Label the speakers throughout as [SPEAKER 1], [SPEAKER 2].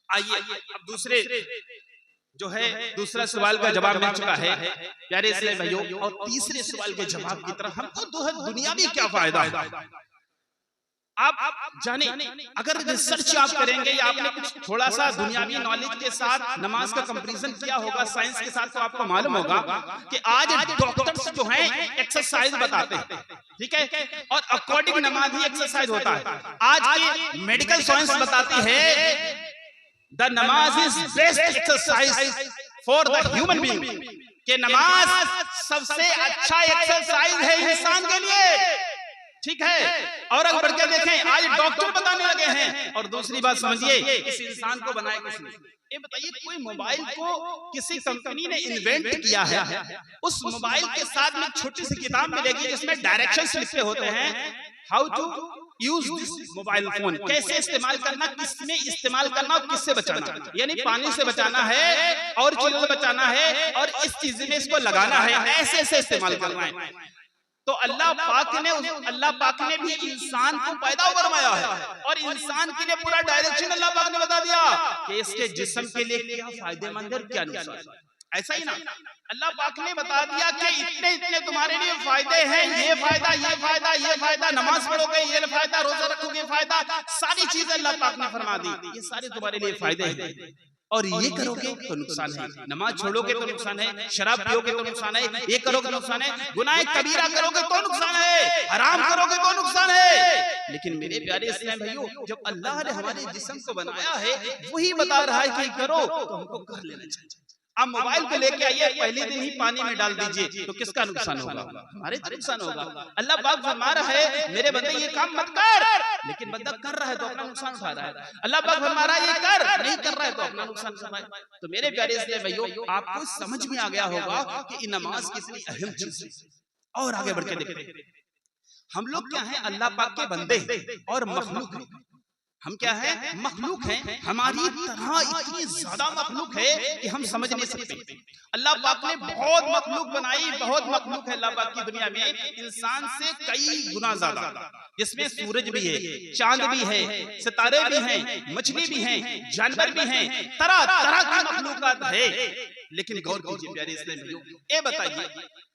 [SPEAKER 1] आइए अब दूसरे जो है दूसरा सवाल का जवाब मिल चुका है प्यारे इस्लामी भाइयों, और तीसरे सवाल के जवाब की तरफ हमको दुनियावी क्या फायदा है आप जाने। अगर रिसर्च आप करेंगे या आपने कुछ थोड़ा सा दुनियावी नॉलेज के साथ नमाज का कंपैरिजन किया होगा साइंस के साथ, तो आपको मालूम होगा कि आज डॉक्टर्स जो हैं एक्सरसाइज बताते हैं, ठीक है, और अकॉर्डिंग नमाज ही एक्सरसाइज होता है। आज की मेडिकल साइंस बताती है द नमाज is best exercise for the human being, कि नमाज सबसे अच्छा एक्सरसाइज है इंसान के लिए, ठीक है। और अगर बढ़ के देखें आज डॉक्टर बताने लगे हैं। और दूसरी बात समझिए, इस इंसान को बनाया किसने? ये बताइए, कोई मोबाइल को किसी कंपनी ने इन्वेंट किया है, उस मोबाइल के साथ में छोटी सी किताब मिलेगी जिसमें डायरेक्शंस लिखे होते हैं, how to use this mobile phone, कैसे इस्तेमाल करना, किसमें इस्तेमाल करना और किससे बचाना, यानी पानी से बचाना है और चीजों से बचाना है और इस चीज में इसको लगाना है, ऐसे ऐसे इस्तेमाल करना है। तो अल्लाह पाक ने भी इंसान को पैदा फरमाया है और इंसान के लिए पूरा डायरेक्शन अल्लाह पाक ने बता दिया कि इसके जिस्म के लिए क्या फायदेमंद है और क्या नुकसान। ऐसा ही ना, अल्लाह पाक ने बता दिया कि इतने इतने तुम्हारे लिए फायदे हैं, ये फायदा ये फायदा ये फायदा, नमाज पढ़ोगे ये फायदा, रोजा रखोगे फायदा, सारी चीजें अल्लाह पाक ने फरमा दी, ये सारे तुम्हारे लिए फायदे हैं। और ये करोगे तो नुकसान है, नमाज छोड़ोगे तो नुकसान है, शराब पियोगे तो नुकसान है, ये करोगे तो नुकसान है, गुनाह कबीरा करोगे तो नुकसान है, हराम करोगे तो नुकसान है। लेकिन मेरे प्यारे इस्लाम भाइयों, जब अल्लाह ने हमारे जिस्म को बनाया है वही बता रहा है कि करो तो हमको कर लेना चाहिए। आप मोबाइल को लेके आइए, पहले दिन ही पानी में डाल दीजिए तो किसका नुकसान होगा? हमारे तो नुकसान होगा। अल्लाह पाक फरमा रहा है मेरे बंदे ये काम मत कर, लेकिन बंदा कर रहा है तो अपना नुकसान उठा रहा है। अल्लाह पाक फरमा रहा है ये कर, नहीं कर रहा है तो अपना नुकसान उठा रहा है। तो मेरे प्यारे इस्लामी भाइयों, आपको समझ में आ गया होगा कि नमाज कितनी अहम चीज है। और आगे बढ़ के देखते, हम लोग क्या है? अल्लाह पाक के बंदे और मखलूक। हम क्या है? मखलूक हैं। हमारी तरह इतनी ज्यादा मखलूक है कि हम समझ नहीं सकते। अल्लाह पाक ने बहुत मखलूक बनाई, बहुत मखलूक है अल्लाह पाक की दुनिया में, इंसान से कई गुना ज्यादा, जिसमें सूरज भी है, चांद भी है, सितारे भी हैं, मछली भी हैं, जानवर भी हैं, तरह तरह की मखलूकात है। लेकिन गौर कीजिए प्यारे इस्लामी भाइयों, ये बताइए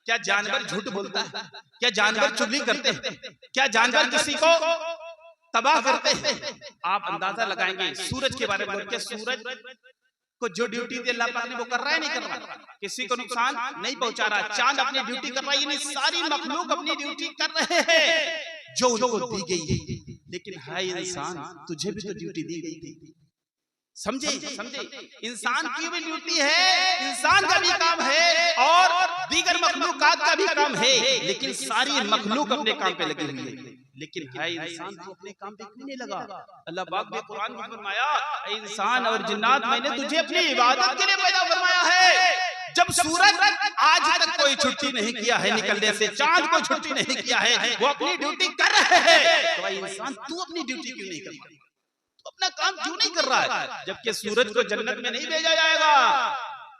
[SPEAKER 1] क्या जानवर झूठ बोलता है? क्या जानवर चुगली करते हैं? क्या जानवर किसी को तबाह करते हैं? आप अंदाजा लगाएंगे सूरज के बारे में, क्या सूरज को जो ड्यूटी दी अल्लाह पाक ने वो कर रहा है? नहीं कर रहा, किसी को नुकसान नहीं पहुंचा रहा। चांद अपनी ड्यूटी कर रहा है, यानी सारी मखलूक अपनी ड्यूटी कर रहे हैं जो उनको दी गई है। लेकिन है इंसान, तुझे भी तो ड्यूटी दी गई थी। समझे? इंसान की भी ड्यूटी है, इंसान का भी काम है और दीगर मखलूकात का भी काम है, लेकिन सारी मखलूक अपने काम पे लगी हुई है। लेकिन है इंसान तो अपने काम पे क्यों नहीं लगा? अल्लाह पाक ने कुरान में फरमाया, इंसान और जिन्नात मैंने तुझे अपनी इबादत के लिए पैदा फरमाया है। जब सूरज आज तक कोई छुट्टी नहीं किया है निकलने से, चांद को छुट्टी नहीं किया है, वो अपनी ड्यूटी कर रहे हैं, तो इंसान तू अपनी ड्यूटी क्यों नहीं कर रहा? तो अपना काम क्यों नहीं कर रहा है? जबकि सूरज को जन्नत में नहीं भेजा जाएगा,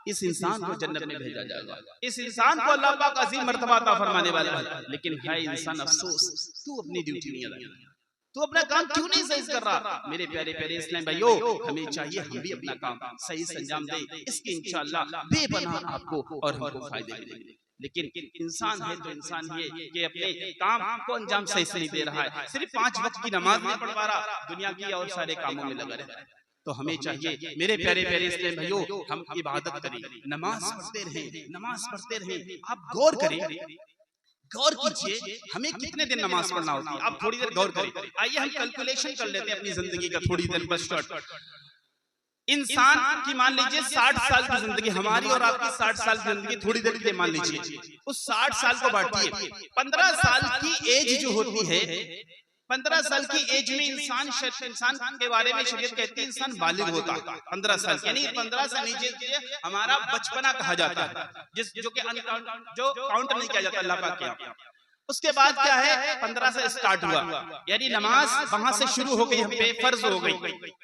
[SPEAKER 1] इस इंसान को जन्नत में भेजा जाएगा। इस इंसान को अल्लाह पाक अजीम मर्तबा अता फरमाने वाला है। लेकिन है इंसान अफसोस, तू अपनी ड्यूटी नहीं अदा कर रहा, तू अपना काम क्यों नहीं सही कर रहा? मेरे प्यारे प्यारे इस्लाम भाइयों, हमें चाहिए हम भी अपना काम सही से अंजाम दें, इसके इंशाअल्लाह बेपनाह आपको और हमको फायदे मिलेंगे। लेकिन इंसान है तो इंसान ये कि अपने काम को अंजाम सही से नहीं दे रहा है, सिर्फ 5 वक्त की नमाज नहीं पढ़ पा रहा, दुनिया की और सारे कामों में लगा रहता है। तो हमें चाहिए मेरे प्यारे प्यारे इस्लाम भाइयों, हम इबादत करें, नमाज पढ़ते रहें, नमाज पढ़ते रहें। आप गौर करें, गौर कीजिए हमें कितने दिन नमाज पढ़ना होती है। आप थोड़ी देर गौर करें। आइए हम कैलकुलेशन कर लेते हैं अपनी जिंदगी का थोड़ी देर बस शॉर्ट। इंसान की मान लीजिए 60 साल की जिंदगी, हमारी और आपकी 60 साल की जिंदगी थोड़ी देर के लिए मान लीजिए। उस 60 साल को बांटिए। 15 साल की एज जो होती है, 15 साल की एज में इंसान के बारे में शरीयत कहती है इंसान बालिग होता है 15 साल, यानी 15 से नीचे हमारा बचपना कहा जाता है, जो कि काउंट नहीं किया जाता अल्लाह पाक के यहाँ। उसके बाद क्या है 15 से स्टार्ट हुआ, यानी नमाज वहां से शुरू हो गई, हम पे फर्ज हो गई।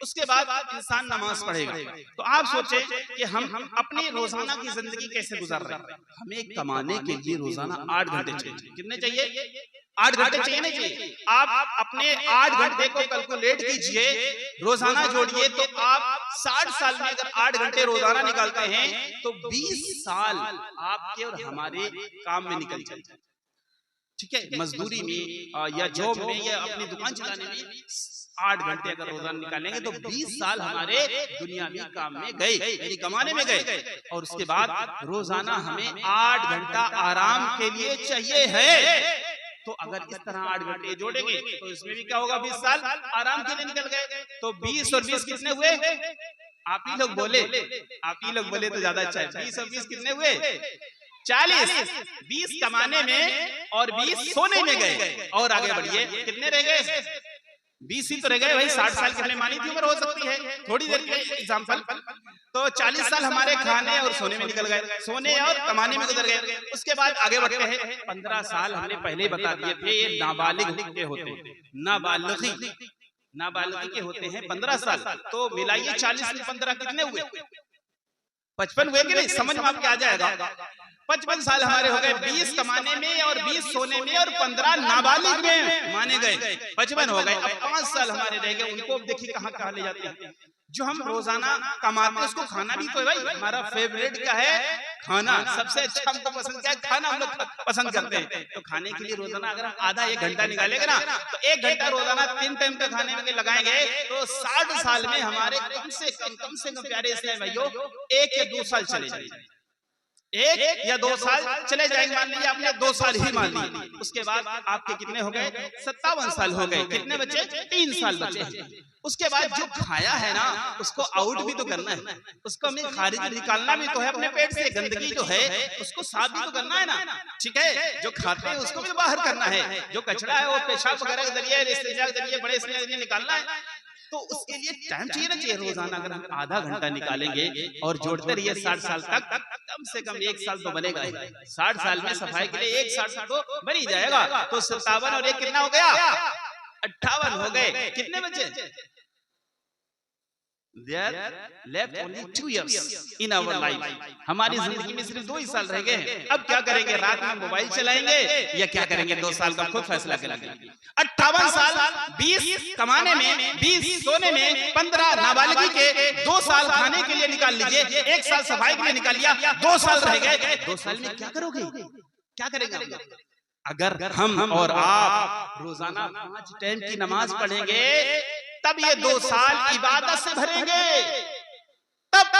[SPEAKER 1] उसके बाद इंसान नमाज पढ़ेगा। तो आप सोचे कि हम अपनी रोजाना की जिंदगी कैसे गुजार रहे हैं। हमें कमाने के लिए रोजाना 8 घंटे चाहिए। कितने चाहिए? 8 घंटे चाहिए नहीं चाहिए? आप अपने 8 घंटे को कैलकुलेट कीजिए, रोजाना जोड़िए, तो आप 60 साल में अगर 8 घंटे रोजाना निकालते हैं तो 20 साल आपके और हमारे काम में निकल जाएंगे। ठीक है, मजदूरी में या जॉब में या अपनी दुकान चलाने में 8 घंटे अगर रोजाना निकालेंगे तो 20 साल हमारे दुनियावी काम में गए, यानी कमाने में गए। और उसके बाद रोजाना हमें 8 घंटा आराम के लिए चाहिए है। तो अगर इस तरह 8 घंटे जोड़ेंगे तो इसमें भी क्या होगा, 20 साल आराम के लिए निकल गए। तो 20 और 20 कितने हुए? आप ही लोग बोले, आप ही लोग बोले तो ज्यादा अच्छा है। 20 और 20 कितने हुए? 40। 20 कमाने में और 20 सोने में गए। और आगे बढ़िए, कितने रह गए? 20 ही तो रह गए भाई। 60 साल की हमने मानी थी उम्र हो सकती है, थोड़ी देर के एग्जाम्पल। तो 40 साल हमारे खाने और सोने में निकल गए, सोने और कमाने में गुजर गए। उसके बाद आगे बढ़ते हैं। 15 साल हमने पहले बता दिए थे, ये नाबालिग के होते हैं, नाबालिग के होते हैं 15 साल। तो मिलाइए 40 में 15 कितने हुए? 55 हुए कि नहीं? समझ में आपके आ जाएगा। 55 साल हमारे हो गए, 20 कमाने में और 20 सोने में और 15 नाबालिग में माने गए, 55 हो गए। अब 5 साल हमारे रह गए, उनको देखिए कहाँ ले जाते हैं। जो हम रोजाना कमाते हैं उसको खाना भी तो है भाई। हमारा फेवरेट क्या है? खाना। सबसे अच्छा हमको पसंद क्या है? खाना हम लोग पसंद करते हैं। तो खाने के लिए रोजाना अगर हम आधा 1 घंटा निकालेंगे ना, तो 1 घंटा रोजाना 3 टाइम के खाने में लगाएंगे तो 60 साल में हमारे कम से कम प्यारे इस्लाम भाइयों 1 या 2 साल चले जाएंगे। 1 या 2 साल चले जाएंगे। मान लीजिए आपने 2 साल ही मान लिए। उसके बाद आपके कितने हो गए? 57 साल हो गए। कितने बचे? 3 साल बचे। उसके बाद जो खाया है ना उसको आउट भी तो करना है, उसको हमें खारिज निकालना भी तो है अपने पेट से। गंदगी जो है उसको साफ भी तो करना है ना। ठीक है, जो खाते हैं उसको भी तो बाहर करना है। जो कचरा है वो पेशाब वगैरह के जरिए, इस्तेंजा के जरिए, बड़े जरिए निकालना है। तो उसके लिए टाइम चाहिए ना चाहिए। रोजाना अगर हम आधा घंटा निकालेंगे और जोड़ते रहिए 60 साल तक, कम से कम 1 साल तो बनेगा ही। 60 साल में सफाई के लिए 1 साल तो बन ही जाएगा। तो 57 और 1 कितना हो गया? 58 हो गए। कितने बचे? There left only 2 years in our life. हमारी जिंदगी में सिर्फ 2 ही साल रह गए हैं। अब क्या करेंगे? रात में मोबाइल चलाएंगे या क्या करेंगे? 2 साल का खुद फैसला करेंगे। 58 साल 20 कमाने में, 20 सोने में, 15 नाबालिगी के, 2 साल खाने के लिए निकाल लीजिए, 1 साल सफाई के लिए निकाल लिया, 2 साल रह गए। 2 साल में क्या करोगे? क्या करेंगे? अगर हम और आप रोजाना 5 टाइम की नमाज पढ़ेंगे तब ये 2 साल इबादत से भरेंगे। तब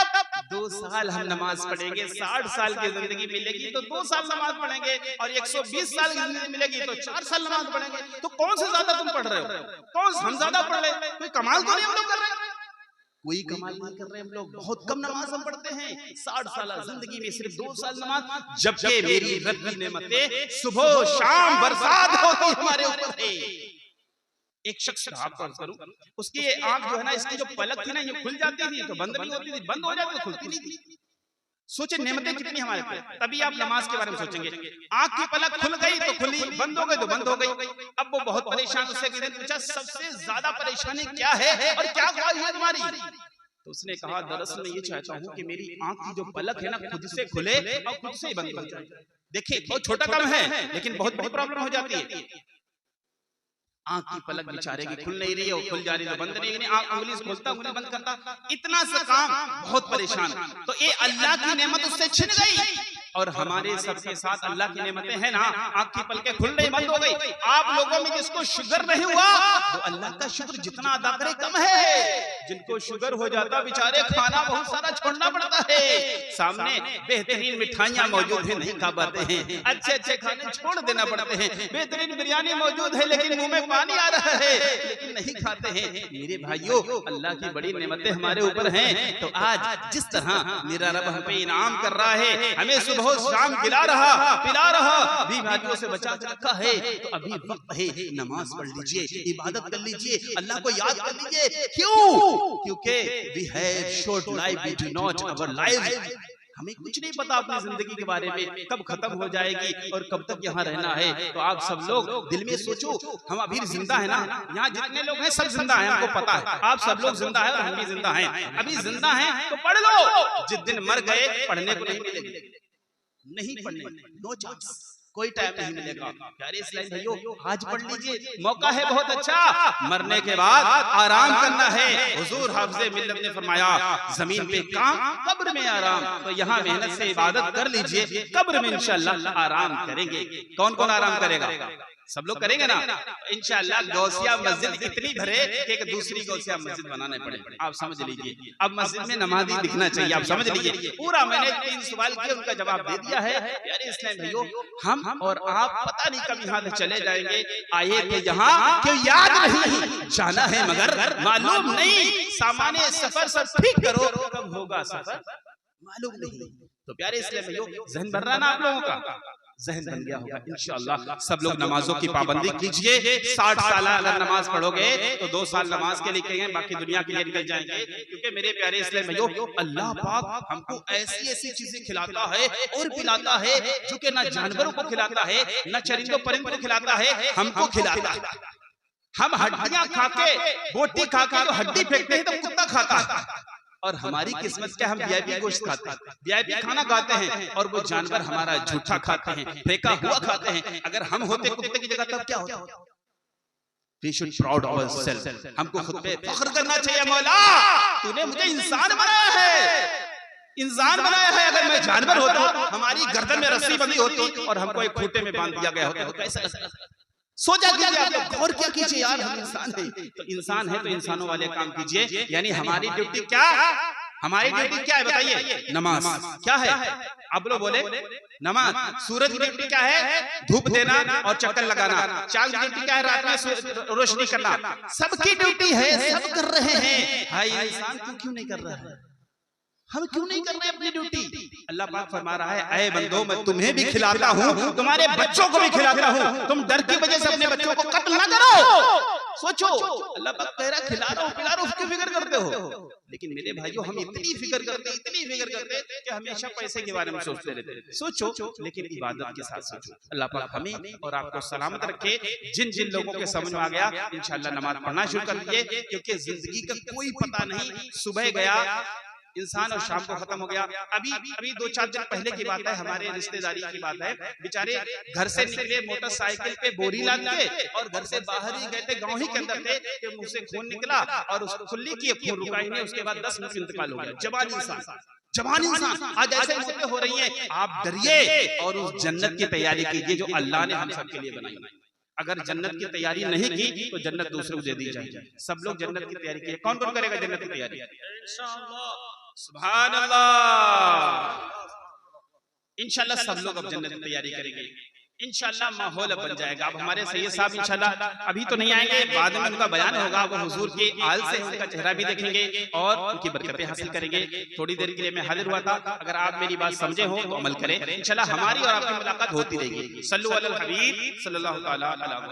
[SPEAKER 1] 2 साल हम नमाज पढ़ेंगे। 60 साल की जिंदगी मिलेगी तो 2 साल नमाज पढ़ेंगे, और 120 साल की जिंदगी मिलेगी तो 4 साल नमाज पढ़ेंगे। तो कौन से ज्यादा तुम पढ़ रहे हो? कौन हम ज्यादा पढ़ रहे हैं? कोई कमाल तो नहीं हम लोग कर रहे हैं? कोई कमाल नहीं कर रहे हम लोग। बहुत कम नमाज हम पढ़ते हैं। 60 साल जिंदगी में सिर्फ 2 साल नमाज, जबकि मेरी रब की नेमतें सुबह शाम बरसात होती हमारे ऊपर है। एक शख्स का आपको करूं, उसकी आंख जो है ना, इसकी जो पलक थी ना, ये खुल जाती थी तो बंद नहीं होती थी, बंद हो जाती तो खुलती नहीं थी। सोचे नेमतें कितनी हमारे पे। तभी आप नमाज के बारे में सोचेंगे। आंख की पलक खुल गई तो खुली, बंद हो गई तो बंद हो गई। अब वो बहुत परेशान, उससे पूछा सबसे ज्यादा परेशानी क्या है और क्या ख्वाहिश है तुम्हारी? तो उसने कहा दरअसल मैं ये चाहता हूँ कि मेरी आंख की जो पलक है ना खुद से खुले और खुद से ही बंद हो जाए। देखिए बहुत छोटा काम है लेकिन बहुत बड़ी प्रॉब्लम हो जाती है। आंख की पलक बेचारे की खुल नहीं रही है, खुल जा रही है बंद नहीं, आंख उंगली खोलता उंगली बंद करता, इतना सा काम, बहुत परेशान। तो ये अल्लाह की नेमत उससे छिन गई। और हमारे सबके साथ अल्लाह की नेमतें हैं ना, आंख की पलकें खुल नहीं बंद हो गई। आप लोगों में जिसको शुगर नहीं हुआ वो अल्लाह का शुक्र जितना अदा करे कम है। जिनको शुगर हो जाता बेचारे खाना बहुत सारा छोड़ना पड़ता है। सामने बेहतरीन मिठाइयां मौजूद है नहीं खा पाते हैं, अच्छे अच्छे खाने छोड़ देना पड़ते हैं। बेहतरीन बिरयानी मौजूद है लेकिन मुंह में पानी आ रहा है लेकिन नहीं खाते हैं। मेरे भाइयों अल्लाह की बड़ी नेमतें हमारे ऊपर हैं। तो आज जिस तरह मेरा रब हम पे इनाम कर रहा है, हमें सुबह शाम खिला रहा पिला रहा, बीमारियों से बचा के रखा है, तो अभी वक्त है नमाज पढ़ लीजिए, इबादत कर लीजिए, अल्लाह को याद कर लीजिए। क्यों? क्योंकि we have short life, we do not our life हमें कुछ नहीं पता अपनी जिंदगी के बारे में, कब खत्म हो जाएगी और कब तक यहाँ रहना है। तो आप सब लोग दिल में सोचो, हम अभी जिंदा है ना, यहाँ जितने लोग हैं सब जिंदा हैं, हमको पता है। आप सब लोग जिंदा है और हम भी जिंदा हैं। अभी जिंदा हैं तो पढ़ लो, जिस दिन मर गए पढ़ने को नहीं मिलेगा, नहीं पढ़ने, नो चांस, कोई टाइम नहीं मिलेगा। प्यारे इस्लामी भाइयों, आज पढ़ लीजिए, मौका है बहुत अच्छा। मरने के बाद आराम करना है। हुजूर हाफिज़े मिल्लत ने फरमाया, जमीन पे काम, कब्र में आराम। तो यहाँ मेहनत से इबादत कर लीजिए, कब्र में इंशाअल्लाह आराम करेंगे। कौन कौन आराम करेगा? सब लोग करेंगे ना इंशाअल्लाह। गौसिया मस्जिद इतनी भरे कि एक दूसरी गौसिया मस्जिद बनाने पड़े। आप समझ लीजिए, अब मस्जिद में नमाजी दिखना चाहिए। आप समझ लीजिए, पूरा मैंने 3 सवाल किए, उनका जवाब दे दिया है। यानी इस्लाम भाइयों, हम और आप पता नहीं कब यहाँ से चले जाएंगे। आए थे यहाँ क्यों याद नहीं, जाना है मगर मालूम नहीं। सामान्य सफर सब ठीक करो, कब होगा सफर मालूम नहीं। तो प्यारे इस्लाम भाइयों, जहन भर रहा ना आप लोगों का, जहन बन गया होगा इंशाअल्लाह। सब लोग नमाजों की पाबंदी कीजिए। 60 साल अगर नमाज पढ़ोगे तो 2 साल नमाज के लिए कहेंगे, बाकी दुनिया के लिए निकल जाएंगे। क्योंकि मेरे प्यारे इस्लाम भाइयों, अल्लाह पाक हमको ऐसी ऐसी चीजें खिलाता है और पिलाता है जो कि ना जानवरों को खिलाता है, ना चरिंदों परिंदों को खिलाता है, हमको खिलाता है। हम हड्डियां खा के, बोटी खा के जो हड्डी फेंकते हैं तो कुत्ता खाता है। और हमारी किस्मत क्या, हम वीआईपी गोश्त खाते हैं, वीआईपी खाना खाते हैं, और वो जानवर हमारा झूठा खाते हैं, फेंका हुआ खाते हैं। अगर हम होते कुत्ते की जगह तब क्या होता? We should proud of ourselves। हमको खुद पे फख्र करना चाहिए। मौला, तूने मुझे इंसान बनाया है, इंसान बनाया है। अगर मैं जानवर होता, हमारी गर्दन में रस्सी बंधी होती और हमको एक खूंटे में बांध दिया गया होता, तो कैसा? सोचा कीजिए, आप गौर क्या कीजिए यार, हम इंसान हैं। तो इंसान है तो इंसानों वाले काम कीजिए। यानी हमारी ड्यूटी क्या, हमारी ड्यूटी क्या है बताइए? नमाज। क्या है? आप लोग बोले नमाज। सूरज की ड्यूटी क्या है? धूप देना और चक्कर लगाना। चांद की ड्यूटी क्या है? रात में रोशनी करना। सबकी ड्यूटी है, सब कर रहे हैं। हाय इंसान, तू क्यों नहीं कर रहा है? हम क्यों नहीं कर रहे अपनी ड्यूटी? अल्लाह पाक फरमा रहा है, ऐ बंदो, मैं तुम्हें भी खिलाता हूँ, तुम्हारे बच्चों को भी खिलाता हूँ। तुम डर की वजह से अपने बच्चों को कत्ल न करो। सोचो, अल्लाह पाक कह रहा खिला रहा हूँ, पिला रहा हूँ, उसकी फिक्र करते हो। लेकिन मेरे भाइयों, हम इतनी फिक्र करते कि हमेशा पैसे के बारे में सोचते रहते। सोचो, लेकिन इबादत के साथ सोचो। अल्लाह पाक हमें और आपको सलामत रखे। जिन जिन लोगों के समझ में आ गया, इंशाअल्लाह नमाज पढ़ना शुरू कर दीजिए, क्योंकि जिंदगी का कोई पता नहीं। सुबह गया इंसान और शाम को खत्म हो गया। अभी 2-4 दिन पहले की बात है, हमारे रिश्तेदारी की बात है। बेचारे घर से निकले मोटरसाइकिल पे बोरी लाद के, और घर से बाहर ही गए थे, गांव ही के अंदर थे कि मुंह से खून निकला और उसको खुली की खून रुका ही नहीं। उसके बाद 10 मिनट इंतकाल हो गया। जवान इंसान आज ऐसे मौतें हो रही हैं। आप डरिए और उस जन्नत की तैयारी कीजिए जो अल्लाह ने हम सबके लिए बनाई। अगर जन्नत की तैयारी नहीं की तो जन्नत दूसरों को दे दी जाएगी। सब लोग जन्नत की तैयारी कीजिए। कौन कौन करेगा जन्नत की तैयारी? इंशाअल्लाह, सुभान अल्लाह। इंशाअल्लाह सब लोग अब जन्नत की तैयारी करेंगे। इंशाअल्लाह माहौल बन जाएगा। अब हमारे सैयद साहब इंशाअल्लाह अभी तो नहीं आएंगे, बाद में उनका बयान होगा। वो हुजूर के आल से उनका चेहरा भी देखेंगे और उनकी बरकतें हासिल करेंगे। थोड़ी देर के लिए मैं हाजिर हुआ था। अगर आप मेरी बात समझे हो तो अमल करें। इंशाअल्लाह हमारी और आपकी मुलाकात होती रहेगी। सल्लल्लाहु अलैहि हबीब सल्लल्लाहु अलैहि वसल्लम।